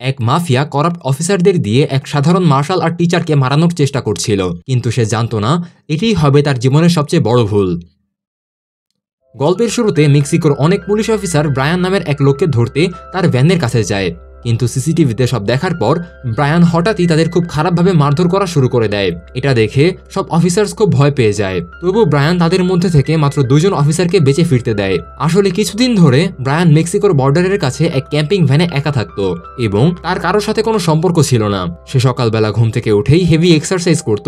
এক mafia corrupt অফিসারদের দিয়ে এক সাধারণ মার্শাল আর্ট টিচারকে মারানোর চেষ্টা করছিল, কিন্তু সে জানত না এটিই হবে তার জীবনের সবচেয়ে বড় ভুল। গল্পের শুরুতে মেক্সিকোর অনেক পুলিশ অফিসার ব্রায়ান নামের এক লোককে ধরতে তার ভ্যানের কাছে যায়, কিন্তু সিসিটিভিতে সব দেখার পর ব্রায়ান হঠাৎই তাদের খুব খারাপভাবে মারধর করা শুরু করে দেয়। এটা দেখে সব অফিসার্স খুব ভয় পেয়ে যায়। তবু ব্রায়ান তাদের মধ্যে থেকে মাত্র 2 জন অফিসারকে বেঁচে ফিরতে দেয়। আসলে কিছুদিন ধরে ব্রায়ান মেক্সিকোর বর্ডারের কাছে এক ক্যাম্পিং ভ্যানে একা থাকতো এবং তার কারোর সাথে কোনো সম্পর্ক ছিল না। সে সকালবেলা ঘুম থেকে উঠেই হেভি এক্সারসাইজ করত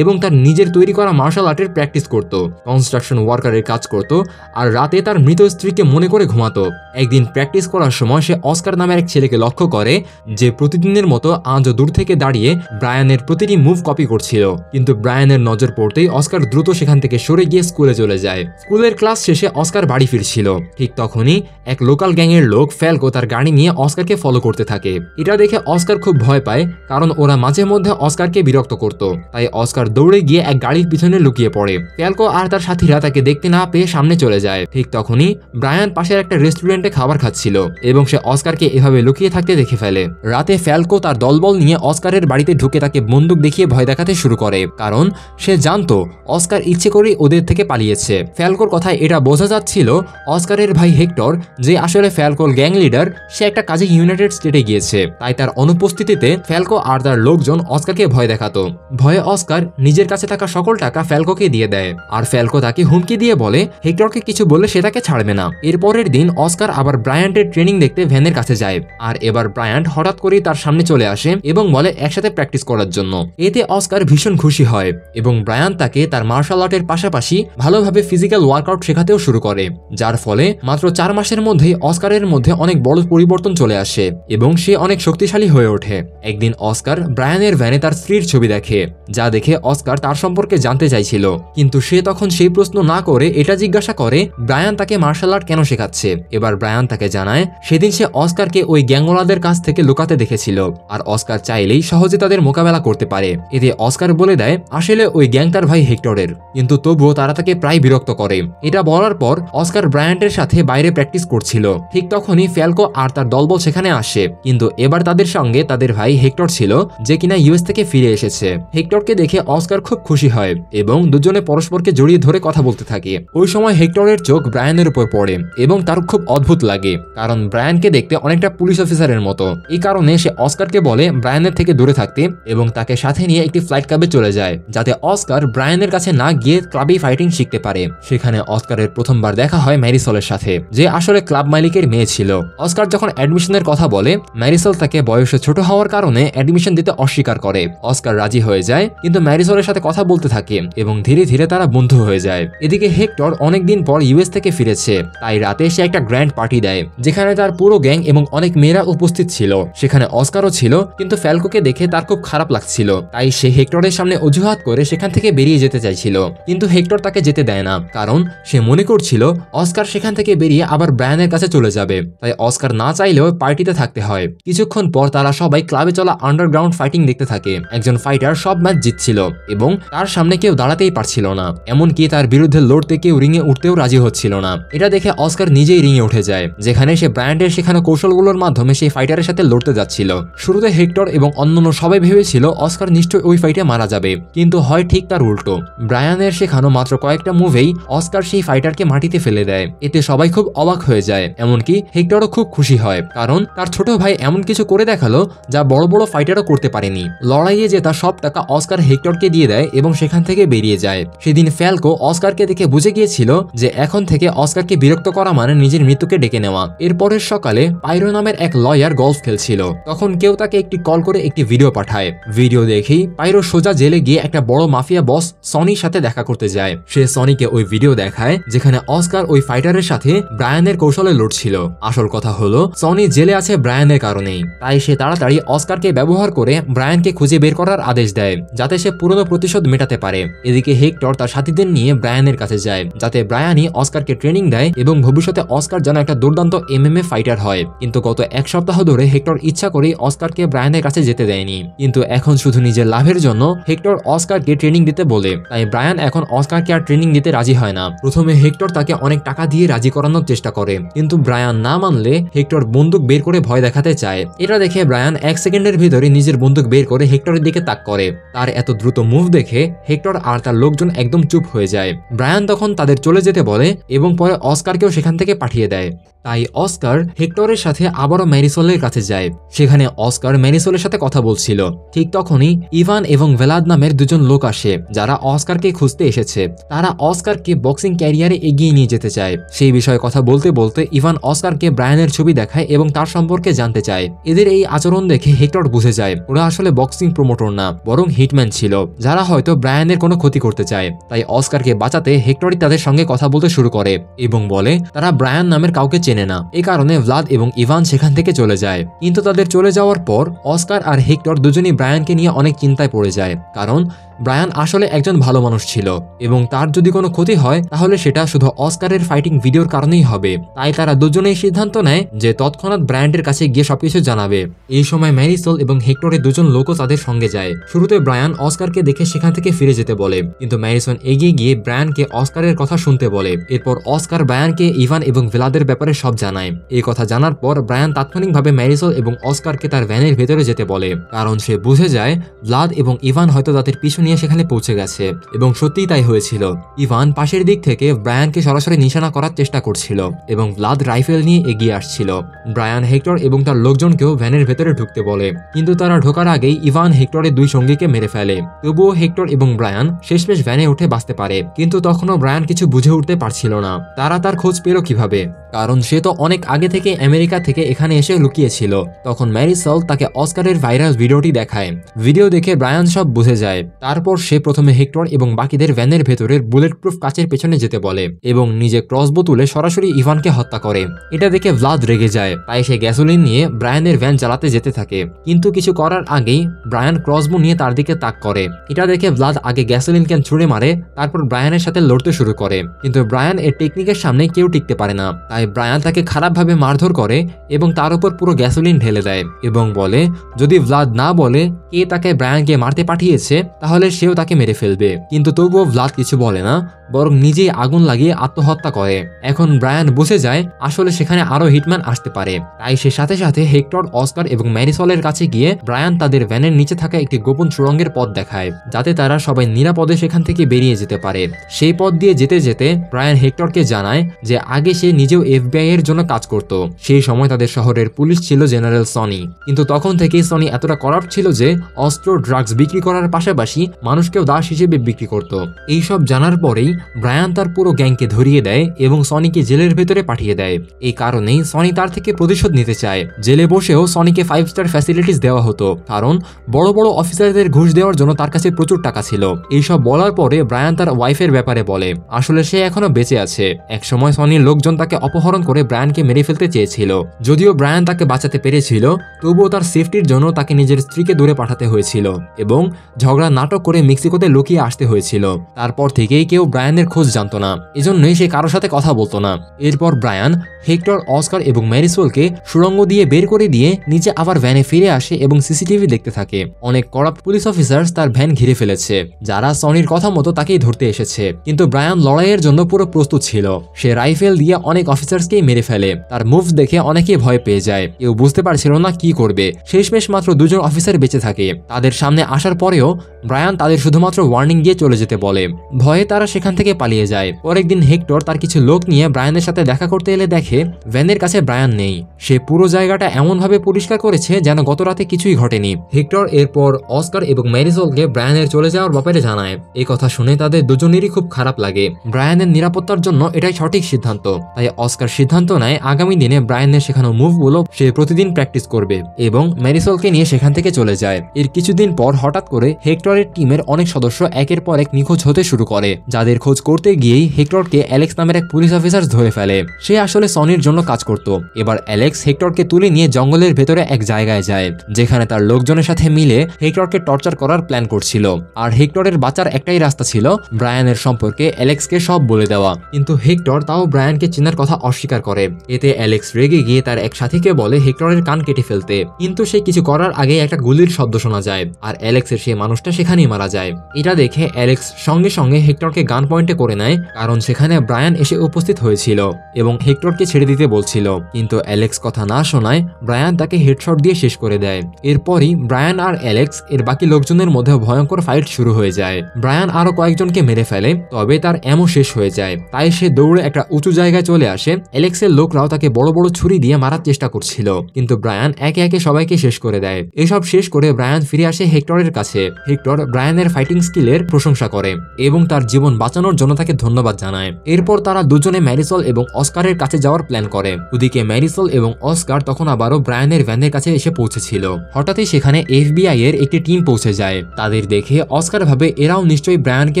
এবং তার নিজের তৈরি করা মার্শাল আর্টের প্র্যাকটিস করত, কনস্ট্রাকশন ওয়ার্কারের কাজ করত আর রাতে তার মৃত স্ত্রীকে মনে করে ঘুমাতো। একদিন প্র্যাকটিস করার সময় সে অস্কার নামের এক ছেলেকে লক্ষ্য করে যে প্রতিদিনের মতো আজও দূর থেকে দাঁড়িয়ে ব্রায়ানের প্রতিটি মুভ কপি করছিল। কিন্তু ব্রায়ানের নজর পড়তেই অস্কার দ্রুত সেখান থেকে সরে গিয়ে স্কুলে চলে যায়। স্কুলের ক্লাস শেষে অস্কার বাড়ি ফিরছিল। ঠিক তখনই এক লোকাল গ্যাংয়ের লোক ফ্যালকো তার গাড়ি নিয়ে অস্কারকে ফলো করতে থাকে। এটা দেখে অস্কার খুব ভয় পায়, কারণ ওরা মাঝে মধ্যে অস্কারকে বিরক্ত করত। তাই অস্কার দৌড়ে গিয়ে এক গাড়ির পিছনে লুকিয়ে পড়ে। ফ্যালকো আর তার সাথীরা তাকে দেখতে না পেয়ে সামনে চলে যায়। ঠিক তখনই ব্রায়ান পাশের একটা রেস্টুরেন্টে খাবার খাচ্ছিল এবং সে অস্কারকে এভাবে লুকিয়ে থাকতে দেখে ফেলে। রাতে ফ্যালকো তার দলবল নিয়ে অস্কারের বাড়িতে ঢুকে তাকে বন্দুক দেখিয়ে ভয় দেখাতে শুরু করে, কারণ সে জানতো অস্কার ইচ্ছে করেই ওদের থেকে পালিয়েছে। ফ্যালকোর কথায় এটা বোঝা যাচ্ছিল অস্কারের ভাই হেক্টর, যে আসলে ফ্যালকোর গ্যাং লিডার, সে একটা কাজে ইউনাইটেড স্টেটে গিয়েছে। তাই তার অনুপস্থিতিতে ফ্যালকো আর তার লোকজন অস্কারকে ভয় দেখাতো। ভয়ে অস্কার নিজের কাছে থাকা সকল টাকা ফ্যালকোকে দিয়ে দেয়, আর ফ্যালকো তাকে হুমকি দিয়ে বলে হেক্টরকে কিছু বললে সে তাকে ছাড়বে না। এরপরের দিন অস্কার আবার ব্রায়ান্টের ট্রেনিং দেখতে ভ্যানের কাছে যায়, আর এবার ব্রায়ান্ট হঠাৎ করেই তার সামনে চলে আসে এবং বলে একসাথে প্র্যাকটিস করার জন্য। এতে অস্কার ভীষণ খুশি হয় এবং ব্রায়ান তাকে তার মার্শাল আর্টের পাশাপাশি ভালোভাবে ফিজিক্যাল ওয়ার্কআউট শেখাতেও শুরু করে, যার ফলে মাত্র 4 মাসের মধ্যেই অস্কারের মধ্যে অনেক বড় পরিবর্তন চলে আসে এবং সে অনেক শক্তিশালী হয়ে ওঠে। একদিন অস্কার ব্রায়ানের ভ্যানে তার স্ত্রীর ছবি দেখে, যা দেখে অস্কার তার সম্পর্কে জানতে চাইছিল, কিন্তু সে তখন সেই প্রশ্ন না করে এটা জিজ্ঞাসা করে ব্রায়ান তাকে মার্শাল আর্ট কেন শেখাচ্ছে। এবার ব্রায়ান তাকে জানায় সেদিন সে অস্কারকে ওই গ্যাংওয়ালাদের কাছ থেকে লুকাতে দেখেছিল, আর অস্কার চাইলেই সহজে তাদের মোকাবেলা করতে পারে। এতে অস্কার বলে দেয় আসলে ওই গ্যাং তার ভাই হেক্টরের, কিন্তু তবুও তারা তাকে প্রায় বিরক্ত করে। এটা বলার পর অস্কার ব্রায়ান্টের সাথে বাইরে প্র্যাকটিস করছিল। ঠিক তখনই ফ্যালকো আর তার দলবল সেখানে আসে, কিন্তু এবার তাদের সঙ্গে তাদের ভাই হেক্টর ছিল, যে কিনা ইউএস থেকে ফিরে এসেছে। হেক্টরকে দেখে অস্কার খুব খুশি হয় এবং দুজনে পরস্পরকে জড়িয়ে ধরে কথা বলতে থাকে। ওই সময় হেক্টরের চোখ ব্রায়ানের উপর পড়ে এবং তার খুব অদ্ভুত লাগে, কারণ ব্রায়ানকে দেখতে অনেকটা পুলিশ অফিসারের মতো। এই কারণে সে অস্কারকে বলে ব্রায়ানের থেকে দূরে থাকতে এবং তাকে সাথে নিয়ে একটি ফ্লাইট ক্লাবে চলে যায়, যাতে অস্কার ব্রায়ানের কাছে না গিয়ে ক্লাবেই ফাইটিং শিখতে পারে। সেখানে অস্কারের প্রথমবার দেখা হয় ম্যারিসলের সাথে, যে আসলে ক্লাব মালিকের মেয়ে ছিল। অস্কার যখন অ্যাডমিশনের কথা বলে, ম্যারিসল তাকে বয়সে ছোট হওয়ার কারণে অ্যাডমিশন দিতে অস্বীকার করে। অস্কার রাজি হয়ে যায়, কিন্তু ম্যারিসলের সাথে কথা বলতে থাকে এবং ধীরে ধীরে তারা বন্ধু হয়ে যায়। এদিকে হেক্টর অনেকদিন পর ইউএস থেকে ফিরেছে, তাই রাতে সে একটা গ্র্যান্ড পার্টি দেয়, যেখানে তার পুরো গ্যাং এবং অনেক মেয়েরা উপস্থিত ছিল। সেখানে অস্কারও ছিল, কিন্তু ফ্যালকোকে দেখে তার খুব খারাপ লাগছিল, তাই সে হেক্টরের সামনে অজুহাত করে সেখান থেকে বেরিয়ে যেতে চাইছিল। কিন্তু হেক্টর তাকে যেতে দেয় না, কারণ সে মনে করছিল অস্কার সেখান থেকে বেরিয়ে আবার ব্রায়ানের কাছে চলে যাবে। তাই অস্কার না চাইলেও পার্টিতে থাকতে হয়। কিছুক্ষণ পর তারা সবাই ক্লাবে চলা আন্ডারগ্রাউন্ড ফাইটিং দেখতে থাকে। একজন ফাইটার সব ম্যাচ জিতছিল এবং তার সামনে কেউ দাঁড়াতেই পারছিল না, এমনকি তার বিরুদ্ধে লড়তে কেউ রিংয়ে উঠতেও রাজি হচ্ছিল না। এটা দেখে অস্কার নিজেই রিংয়ে উঠে যায়, যেখানে সে ব্রায়ান্টের শেখানো কৌশলগুলোর মাধ্যমে সেই ফাইটারের সাথে লড়তে যাচ্ছিল। শুরুতে হেক্টর এবং অন্যান্য সবাই ভেবেছিল অস্কার নিশ্চয়ই ওই ফাইটে মারা যাবে, কিন্তু হয় ঠিক তার উল্টো। ব্রায়ানের শেখানো মাত্র কয়েকটা মুভেই অস্কার সেই ফাইটারকে মাটিতে ফেলে দেয়। এতে সবাই খুব অবাক হয়ে যায়, এমনকি হেক্টরও খুব খুশি হয়, কারণ তার ছোট ভাই এমন কিছু করে দেখালো যা বড় বড় ফাইটারও করতে পারেনি। লড়াইয়ে জেতা সব টাকা অস্কার হেক্টরকে দিয়ে দেয় এবং সেখান থেকে বেরিয়ে যায়। সেদিন ফ্যালকো অস্কারকে দেখে বুঝে গিয়েছিল যে এখন থেকে অস্কারকে বিরক্ত করা মানে নিজের মৃত্যুকে ডেকে নেওয়া। এরপরের সকালে পাইরো নামের এক লয়ার গলফ খেলছিল, তখন কেউ তাকে একটি কল করে একটি ভিডিও পাঠায়। ভিডিও দেখেই পাইরো সোজা জেলে গিয়ে একটা বড় মাফিয়া বস সনির সাথে দেখা করতে যায়। সে সনিকে ওই ভিডিও দেখায় যেখানে অস্কার ওই ফাইটারের সাথে ব্রায়ানের কৌশলে লড়ছিল। আসল কথা হলো সনি জেলে আছে ব্রায়ানের কারণেই, তাই সে তাড়াতাড়ি অস্কারকে ব্যবহার করে ব্রায়ানকে খুঁজে বের করার আদেশ দেয়, যাতে সে পুরনো প্রতিশোধ মেটাতে পারে। এদিকে হেক্টর তার সাথীদের নিয়ে ব্রায়ানের কাছে যায়, যাতে ব্রায়ানই অস্কারকে ট্রেনিং দেয় এবং ভবিষ্যতে অস্কার যেন একটা দুর্দান্ত এমএমএ ফাইটার হয়। কিন্তু গত 1 সপ্তাহ ধরে হেক্টর ইচ্ছা করেই অস্কারকে ব্রায়ানের কাছে যেতে দেয়নি, কিন্তু এখন শুধু নিজের লাভের জন্য হেক্টর অস্কারকে ট্রেনিং দিতে বলে। তাই ব্রায়ান এখন অস্কারকে আর ট্রেনিং দিতে রাজি হয় না। প্রথমে হেক্টর তাকে অনেক টাকা দিয়ে রাজি করানোর চেষ্টা করে, কিন্তু ব্রায়ান না মানলে হেক্টর বন্দুক বের করে ভয় দেখাতে চায়। এটা দেখে ব্রায়ান 1 সেকেন্ডের ভিতরে নিজের বন্দুক বের করে হেক্টরের দিকে তাক করে। তার এত দ্রুত মুভ দেখে হেক্টর আর তার লোকজন একদম চুপ হয়ে যায়। ব্রায়ান তখন তাদের চলে যেতে বলে এবং পরে অস্কারকেও সেখান থেকে পাঠিয়ে দেয়। তাই অস্কার হেক্টরের সাথে আবারও ম্যারিসোলের কাছে যায়। সেখানে অস্কার ম্যারিসোলের সাথে কথা বলছিল। ঠিক তখনই ইভান এবং ভেলাদ নামের দুজন লোক আসে, যারা অস্কারকে খুঁজতে এসেছে। তারা অস্কারকে বক্সিং ক্যারিয়ারে এগিয়ে নিয়ে যেতে চায়। সেই বিষয়ে কথা বলতে বলতে ইভান অস্কারকে ব্রায়ানের ছবি দেখায় এবং তার সম্পর্কে জানতে চায়। এদের এই আচরণ দেখে হেক্টর বুঝে যায় ওরা আসলে বক্সিং প্রমোটর না, বরং হিটম্যান ছিল, যারা হয়তো ব্রায়ানের কোনো ক্ষতি করতে চায়। তাই অস্কারকে বাঁচাতে হেক্টরই তাদের সঙ্গে কথা বলতে শুরু করে এবং বলে তারা ব্রায়ান নামের কাউকে চেনে না। এই কারণে ভ্লাদ এবং ইভান সেখান থেকে চলে যায়। কিন্তু তাদের চলে যাওয়ার পর অস্কার আর হেক্টর দুজনই ব্রায়ানকে নিয়ে অনেক চিন্তায় পড়ে যায়, কারণ ব্রায়ান আসলে একজন ভালো মানুষ ছিল এবং তার যদি কোনো ক্ষতি হয় তাহলে সেটা শুধু অস্কারের ফাইটিং ভিডিওর কারণেই হবে। তাই তারা দুজনেই সিদ্ধান্ত নেয় যে তৎক্ষণাৎ ব্রায়ানের কাছে গিয়ে সবকিছু জানাবে। এই সময় ম্যারিসোল এবং হেক্টরের দুজন লোকও তাদের সঙ্গে যায়। শুরুতে ব্রায়ান অস্কারকে দেখে সেখান থেকে ফিরে যেতে বলে, কিন্তু ম্যারিসন এগিয়ে গিয়ে ব্রায়ানকে অস্কারের কথা শুনতে বলে। এরপর অস্কার ব্রায়ানকে ইভান এবং ভেলাদের ব্যাপারে সব জানায়। এই কথা জানার পর ব্রায়ান তাৎক্ষণিকভাবে ম্যারিসোল এবং অস্কারকে তার ভ্যানের ভেতরে যেতে বলে, কারণ সে বুঝে যায় ভ্লাদ এবং ইভান হয়তো তাদের পিছু নিয়ে সেখানে পৌঁছে গেছে। এবং সত্যিই তাই হয়েছিল। ইভান পাশের দিক থেকে ব্রায়ানকে সরাসরি নিশানা করার চেষ্টা করছিল এবং ভ্লাদ রাইফেল নিয়ে এগিয়ে আসছিল। ব্রায়ান হেক্টর এবং তার লোকজনকেও ভ্যানের ভেতরে ঢুকতে বলে, কিন্তু তারা ঢোকার আগেই ইভান হেক্টরের দুই সঙ্গীকে মেরে ফেলে। তবুও হেক্টর এবং ব্রায়ান শেষমেশ ভ্যানে উঠে বাঁচতে পারে, কিন্তু তখনও ব্রায়ান কিছু বুঝে উঠতে পারছিল না তারা তার খোঁজ পেল কিভাবে, কারণ সে তো অনেক আগে থেকে আমেরিকা থেকে এখানে এসে লুকিয়েছিল। তখন ম্যারিসল তাকে অস্কারের ভাইরাল ভিডিওটি দেখায়। ভিডিও দেখে ব্রায়ান সব বুঝে যায়। তারপর সে প্রথমে হেক্টর এবং বাকিদের ভ্যানের ভেতরের বুলেট প্রুফ কাচের পেছনে যেতে বলে এবং নিজে ক্রসবো তুলে সরাসরি ইভানকে হত্যা করে। এটা দেখে ভ্লাদ রেগে যায়, তাই সে গ্যাসোলিন নিয়ে ব্রায়ানের ভ্যান চালাতে যেতে থাকে। কিন্তু কিছু করার আগেই ব্রায়ান ক্রসবো নিয়ে তার দিকে তাক করে। এটা দেখে ভ্লাদ আগে গ্যাসোলিন ক্যান ছুঁড়ে মারে, তারপর ব্রায়ানের সাথে লড়তে শুরু করে। কিন্তু ব্রায়ান এর টেকনিকের সামনে কেউ টিকতে পারে না। তাই ব্রায়ান তাকে খারাপভাবে মারধর করে এবং তার উপর পুরো গ্যাসোলিন ঢেলে দেয় এবং বলে যদি ভ্লাদ না বলে কে তাকে ব্রায়ানকে মারতে পাঠিয়েছে তাহলে সেও তাকে মেরে ফেলবে। কিন্তু তবুও ভ্লাদ কিছু বলে না, বরং নিজেই আগুন লাগিয়ে আত্মহত্যা করে। এখন ব্রায়ান বুঝে যায় আসলে সেখানে আরো হিটম্যান আসতে পারে। তাই সে সাথে সাথে হেক্টর, অস্কার এবং ম্যারিসলের কাছে গিয়ে ব্রায়ান তাদের ভ্যানের নিচে থাকা একটি গোপন সুড়ঙ্গের পথ দেখায়, যাতে তারা সবাই নিরাপদে সেখান থেকে বেরিয়ে যেতে পারে। সেই পথ দিয়ে যেতে যেতে ব্রায়ান হেক্টরকে জানায় যে আগে সে নিজেও FBI এর জন্য কাজ করত। সেই সময় তাদের শহরের পুলিশ ছিল জেনারেল সনি, কিন্তু তখন থেকেই সনি এতটা করাপ্ট ছিল যে অস্ত্র, ড্রাগস বিক্রি করার পাশাপাশি মানুষকেও দাস হিসেবে বিক্রি করত। এইসব জানার পরেই ব্রায়ান তার পুরো গ্যাংকে ধরিয়ে দেয় এবং সনিকে জেলের ভেতরে পাঠিয়ে দেয়। এই কারণেই সনি তার থেকে প্রতিশোধ নিতে চায়। জেলে বসেও সনিকে 5 স্টার ফ্যাসিলিটিস দেওয়া হতো, কারণ বড় বড় অফিসারদের ঘুষ দেওয়ার জন্য তার কাছে প্রচুর টাকা ছিল। এইসব বলার পরে ব্রায়ান তার ওয়াইফের ব্যাপারে বলে আসলে সে এখনো বেঁচে আছে। একসময় সনির লোকজন তাকে অপহরণ করে ব্রায়ানকে মেরে ফেলতে চেয়েছিল। যদিও ব্রায়ান তাকে বাঁচাতে পেরেছিল, তবুও তার সেফটির জন্য তাকে নিজের স্ত্রীকে দূরে পাঠাতে হয়েছিল এবং ঝগড়া নাটক করে মেক্সিকোতে লুকিয়ে আসতে হয়েছিল। তারপর থেকেই কেউ ব্রায়ানের খোঁজ জানতো না, এজন্যই সে কারোর সাথে কথা বলতো না। এরপর ব্রায়ান হেক্টর, অস্কার এবং ম্যারিসোলকে সুড়ঙ্গ দিয়ে বের করে দিয়ে নিচে আবার ভ্যানে ফিরে আসে এবং সিসিটিভি দেখতে থাকে। অনেক করাপ্ট পুলিশ অফিসার তার ভ্যান ঘিরে ফেলেছে, যারা সনির কথা মতো তাকেই ধরতে এসেছে। কিন্তু ব্রায়ান লড়াইয়ের জন্য পুরো প্রস্তুত ছিল। সে রাইফেল দিয়ে অনেক অফিসার্সকেই মেরে ফেলে। তার মুভস দেখে অনেকেই ভয় পেয়ে যায়, কেউ বুঝতে পারছিল না কি করবে। শেষমেশ মাত্র 2 জন অফিসার বেঁচে থাকে। তাদের সামনে আসার পরেও ব্রায়ান তাদের শুধুমাত্র ওয়ার্নিং দিয়ে চলে যেতে বলে। ভয়ে তারা সেখান থেকে পালিয়ে যায়। পরের দিন হেক্টর তার কিছু লোক নিয়ে ব্রায়ানের সাথে দেখা করতে এলে দেখে ভ্যানের কাছে ব্রায়ান নেই। সে পুরো জায়গাটা এমনভাবে পরিষ্কার করেছে যেন গত রাতে কিছুই ঘটেনি। হেক্টর এরপর অস্কার এবং ম্যারিসোলকে ব্রায়ানের চলে যাওয়ার ব্যাপারে জানায়। এই কথা শুনে তাদের দুজনেরই খুব খারাপ লাগে। ব্রায়ানের নিরাপত্তার জন্য এটাই সঠিক সিদ্ধান্ত। তাই অস্কার সিদ্ধান্ত নেয় আগামী দিনে ব্রায়ানের শেখানো মুভগুলো সে প্রতিদিন প্র্যাকটিস করবে এবং ম্যারিসোলকে নিয়ে সেখান থেকে চলে যায়। এর কিছুদিন পর হঠাৎ করে হেক্টর হেক্টরের টিমের অনেক সদস্য একের পর এক নিখোঁজ হতে শুরু করে, যাদের খোঁজ করতে গিয়েই হেক্টরকে অ্যালেক্স নামের এক পুলিশ অফিসার ধরে ফেলে। সে আসলে সনির জন্য কাজ করত। এবার অ্যালেক্স হেক্টরকে তুলে নিয়ে জঙ্গলের ভেতরে এক জায়গায় যায়, যেখানে তার লোকজনের সাথে মিলে হেক্টরকে টর্চার করার প্ল্যান করছিল। আর হেক্টরের বাঁচার একটাই রাস্তা ছিল ব্রায়ানের সম্পর্কে অ্যালেক্সকে সব বলে দেওয়া। কিন্তু হেক্টর তাও ব্রায়ানকে চেনার কথা অস্বীকার করে। এতে অ্যালেক্স রেগে গিয়ে তার এক সাথীকে বলে হেক্টরের কান কেটে ফেলতে, কিন্তু সে কিছু করার আগে একটা গুলির শব্দ শোনা যায় আর অ্যালেক্সের সেই মানুষটা সেখানেই মারা যায়। এটা দেখে অ্যালেক্স সঙ্গে সঙ্গে হেক্টরকে গান পয়েন্টে করে নেয়, কারণ সেখানে ব্রায়ান এসে উপস্থিত হয়েছিল এবং হেক্টরকে ছেড়ে দিতে বলছিল। কিন্তু অ্যালেক্স কথা না শোনায় ব্রায়ান তাকে হেডশট দিয়ে শেষ করে দেয়। এরপরই ব্রায়ান আর অ্যালেক্স এর বাকি লোকজনের মধ্যে ভয়ঙ্কর ফাইট শুরু হয়ে যায়। ব্রায়ান আরো কয়েকজনকে মেরে ফেলে, তবে তার এমন শেষ হয়ে যায়। তাই সে দৌড়ে একটা উঁচু জায়গায় চলে আসে। অ্যালেক্সের লোকরাও তাকে বড় বড় ছুরি দিয়ে মারার চেষ্টা করছিল, কিন্তু ব্রায়ান একে একে সবাইকে শেষ করে দেয়। এসব শেষ করে ব্রায়ান ফিরে আসে হেক্টরের কাছে। হেক্টর ব্রায়ানের ফাইটিং স্কিলের প্রশংসা করে এবং তার জীবন বাঁচানোর জন্য তাকে ধন্যবাদ জানায়। এরপর তারা দুজনে ম্যারিসল এবং অস্কারের কাছে যাওয়ার প্ল্যান করে। ওদিকে ম্যারিসল এবং অস্কার তখন আবারও ব্রায়ানের ভ্যানের কাছে এসে পৌঁছেছিল। হঠাৎই সেখানে FBI এর একটি টিম পৌঁছে যায়। তাদের দেখে অস্কার ভাবে এরাও নিশ্চয়ই ব্রায়ানকে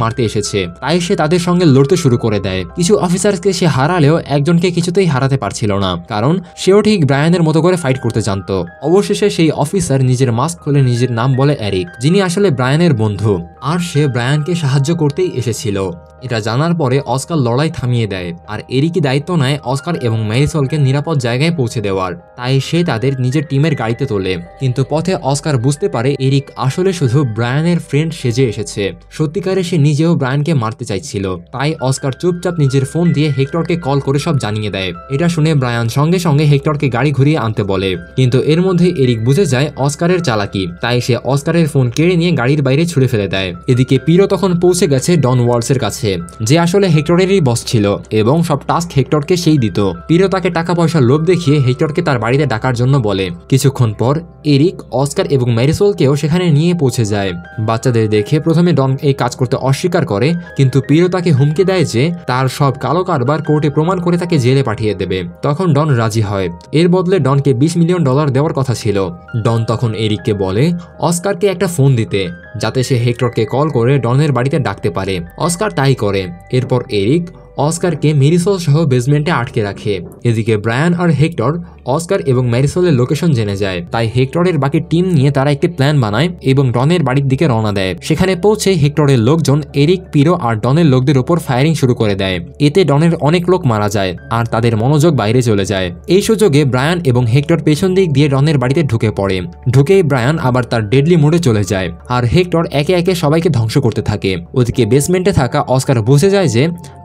মারতে এসেছে, তাই সে তাদের সঙ্গে লড়তে শুরু করে দেয়। কিছু অফিসারকে সে হারালেও একজনকে কিছুতেই হারাতে পারছিল না, কারণ সেও ঠিক ব্রায়ানের মতো করে ফাইট করতে জানত। অবশেষে সেই অফিসার নিজের মাস্ক খুলে নিজের নাম বলে এরিক, যিনি আসলে ব্রায়ানের বন্ধু, আর সে ব্রায়ানকে সাহায্য করতেই এসেছিল। এটা জানার পরে অস্কার লড়াই থামিয়ে দেয় আর এরিকই দায়িত্ব নেয় অস্কার এবং ম্যারিসলকে নিরাপদ জায়গায় পৌঁছে দেওয়ার। তাই সে তাদের নিজের টিমের গাড়িতে তোলে। কিন্তু পথে অস্কার বুঝতে পারে এরিক আসলে শুধু ব্রায়ানের ফ্রেন্ড সেজে এসেছে। সত্যিকারে সে নিজেও ব্রায়ানকে মারতে চাইছিল। তাই অস্কার চুপচাপ নিজের ফোন দিয়ে হেক্টরকে কল করে সব জানিয়ে দেয়। এটা শুনে ব্রায়ান সঙ্গে সঙ্গে হেক্টরকে গাড়ি ঘুরিয়ে আনতে বলে, কিন্তু এর মধ্যে এরিক বুঝে যায় অস্কারের চালাকি। তাই সে অস্কারের ফোন কেড়ে নিয়ে গাড়ির বাইরে ছুড়ে ফেলে দেয়। এদিকে পিরো তখন পৌঁছে গেছে ডন ওয়ালসের কাছে, যে আসলে হেক্টরেরই বস ছিল এবং সব টাস্ক হেক্টরকে সেই দিত। পিরো তাকে টাকা পয়সার লোভ দেখিয়ে হেক্টরকে তার বাড়িতে ডাকার জন্য বলে। কিছুক্ষণ পর এরিক, অস্কার এবং ম্যারিসলকেও সেখানে নিয়ে পৌঁছে যায়। বাচ্চাদের দেখে প্রথমে ডন এই কাজ করতে অস্বীকার করে, কিন্তু পিরো তাকে হুমকি দেয় যে তার সব কালো কারবার কোর্টে প্রমাণ করে তাকে জেলে পাঠিয়ে দেবে। তখন ডন রাজি হয়। এর বদলে ডনকে $20 মিলিয়ন দেওয়ার কথা ছিল। ডন তখন এরিককে বলে অস্কারকে একটা ফোন দিতে, যাতে সে হেক্টরকে কল করে ডনের বাড়িতে ডাকতে পারে। অস্কার তাই করে। এরপর এরিক অস্কারকে ম্যারিসল সহ বেসমেন্টে আটকে রাখে। এদিকে ব্রায়ান আর হেক্টর অস্কার এবং ম্যারিসলের লোকেশন জেনে যায়। তাই হেক্টরের বাকি টিম নিয়ে তারা একটি প্ল্যান বানায় এবং ডনের বাড়ির দিকে রওনা দেয়। সেখানে পৌঁছে হেক্টরের লোকজন এরিক, পিরো আর ডনের লোকদের উপর ফায়ারিং শুরু করে দেয়। এতে ডনের অনেক লোক মারা যায় আর তাদের মনোযোগ বাইরে চলে যায়। এই সুযোগে ব্রায়ান এবং হেক্টর পেছন দিক দিয়ে ডনের বাড়িতে ঢুকে পড়ে। ঢুকেই ব্রায়ান আবার তার ডেডলি মোডে চলে যায় আর হেক্টর একে একে সবাইকে ধ্বংস করতে থাকে। ওদিকে বেসমেন্টে থাকা অস্কার বুঝে যায় যে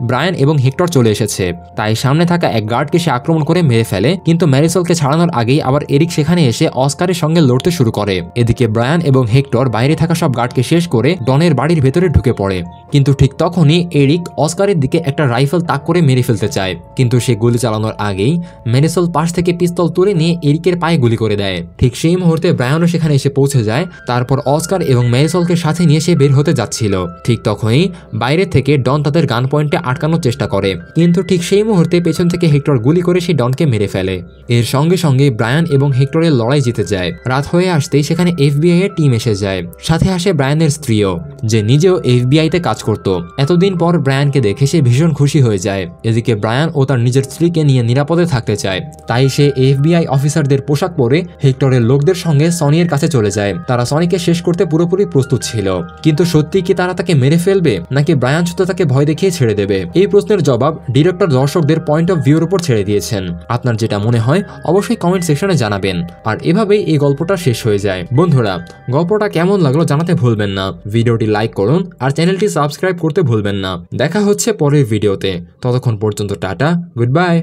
ব্রায়ান এবং হেক্টর চলে এসেছে, তাই সামনে থাকা এক গার্ডকে সে আক্রমণ করে মেরে ফেলে। কিন্তু ম্যারিসলকে ছাড়ানোর আগেই আবার এরিক সেখানে এসে অস্কারের সঙ্গে লড়তে শুরু করে। এদিকে ব্রায়ান এবং হেক্টর বাইরে থাকা সব গার্ডকে শেষ করে ডনের বাড়ির ভেতরে ঢুকে পড়ে। কিন্তু ঠিক তখনই এরিক অস্কারের দিকে একটা রাইফেল তাক করে মেরে ফেলতে চায়, কিন্তু সে গুলি চালানোর আগেই ম্যারিসল পাশ থেকে পিস্তল তুলে নিয়ে এরিকের পায়ে গুলি করে দেয়। ঠিক সেই মুহূর্তে ব্রায়ানও সেখানে এসে পৌঁছে যায়। তারপর অস্কার এবং ম্যারিসলকে সাথে নিয়ে সে বের হতে যাচ্ছিল। ঠিক তখনই বাইরে থেকে ডন তাদের গান পয়েন্টে আটকানোর চেষ্টা করে, কিন্তু ঠিক সেই মুহূর্তে পেছন থেকে হেক্টর গুলি করে সেই ডনকে মেরে ফেলে। এর সঙ্গে সঙ্গে ব্রায়ান এবং হেক্টরের লড়াই জিতে যায়। রাত হয়ে আসতেই সেখানে FBI এর টিম এসে যায়। সাথে আসে ব্রায়ানের স্ত্রীও, যে নিজেও FBI তে কাজ করত। এতদিন পর ব্রায়ানকে দেখে সে ভীষণ খুশি হয়ে যায়। এদিকে ব্রায়ান ও তার নিজের স্ত্রীকে নিয়ে নিরাপদে থাকতে চায়, তাই সে FBI অফিসারদের পোশাক পরে হেক্টরের লোকদের সঙ্গে সনির কাছে চলে যায়। তারা সনিকে শেষ করতে পুরোপুরি প্রস্তুত ছিল, কিন্তু সত্যি কি তারা তাকে মেরে ফেলবে নাকি ব্রায়ান শুধু তাকে ভয় দেখিয়ে ছেড়ে দেবে? এই প্রশ্নের জবাব ডিরেক্টর দর্শকদের পয়েন্ট অফ ভিউর উপর ছেড়ে দিয়েছেন। আপনার যেটা মনে হয় অবশ্যই কমেন্ট সেকশনে জানাবেন। আর এভাবেই এই গল্পটা শেষ হয়ে যায়। বন্ধুরা, গল্পটা কেমন লাগলো জানাতে ভুলবেন না। ভিডিওটি লাইক করুন আর চ্যানেলটি সাবস্ক্রাইব করতে ভুলবেন না। দেখা হচ্ছে পরের ভিডিওতে। ততক্ষণ পর্যন্ত টাটা, গুড বাই।